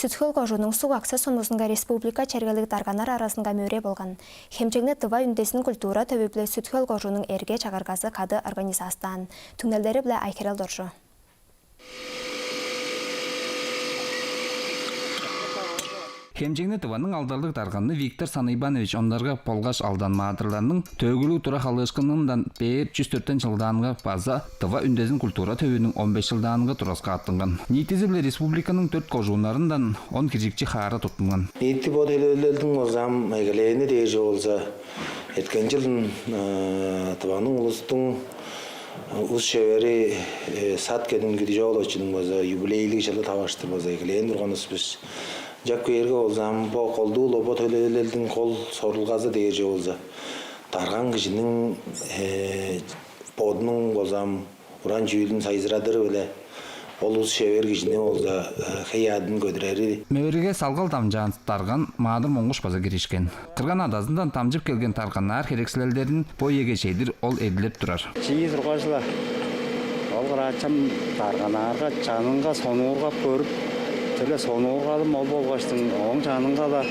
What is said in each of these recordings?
Сүткөл кожунун суу аксы сунусунга республика чергелик тарганар арасында мөре болган. Хемчегне тыва үндесин культура төбүпле Сүткөл кожунун эрге чагаргасы кады организациятан. Түңнелдери биле Айкерел Доржу. Хемчегне тываның алдарлык тарганны Виктор Санайбанович ондарга полгаш алдан маадырларның төгүлүү тура халышкынынан бер 104 жылданга база тыва үндесин культура төбүнүн 15 жылданга тураска аттынган. Нитизи биле республиканын 4 кожундарынан 10 киржикчи хара туттунган. Нити боделелердин озам мегелени деже болса эткен жылдын тываның улустун уз шевери сат кединги жолочунун болса юбилейлик жылы табаштыр болса эглен турганыбыз. Жаккерге болсам, бо колду лобо төлелелердин кол сорулгазы деже болса, тарган кишинин бодунун болсам, уран жүйүлүн сайзырадыр беле, олус шевер кишине болса, хыядын көдүрери. Мөриге салгал тамжан тарган маадыр моңгуш база киришкен. Кырган адасынан тамжып келген таргандар керексилердерин бойеге чейдир ол эдилип турар. Чиги тургашла. Ол карачам тарганарга жанынга сонуурга көрүп Тэле сонуургалым ол болгаштын оң жанынга да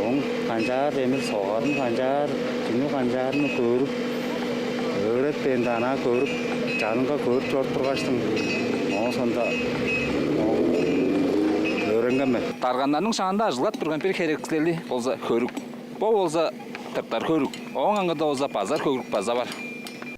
оң канжар эмир согарын канжар, түнү канжарын көрүп, өрөт бендана көрүп, жанынга көрүп жорт тургаштын. Сонда өрөнгөнмүн. Таргандарның шаңында ажылат турган бир керексилери болса көрүк. Бо болса тыптар көрүк. Оң аңгыда болса базар көрүк база бар.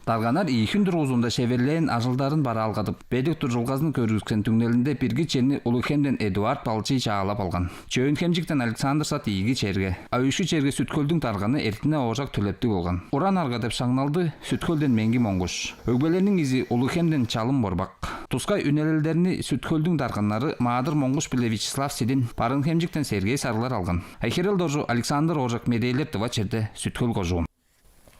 Тарганар ийхин тургузунда шеверлен ажылдарын бара алгатып, бедик туржулгазын көрүзген түңнелинде бирги черни Улухемден Эдуард Балчи чаалап алган. Чөйүн хемжиктен Александр Сат ийги черге. Айышы черге Сүткөлдүн тарганы эртине ожак төлөптү болгон. Уран арга деп шаңналды Сүткөлдөн Менги Моңгуш. Өгбелердин изи Улухемден Чалым Борбак. Тускай үнелелдерини Сүткөлдүн тарганнары Маадыр Моңгуш биле Вячеслав Сидин, Барын хемжиктен Сергей Сарылар алган. Айкерел Доржу, Александр Ожак Медейлер тыва черде Сүткөл кожуун.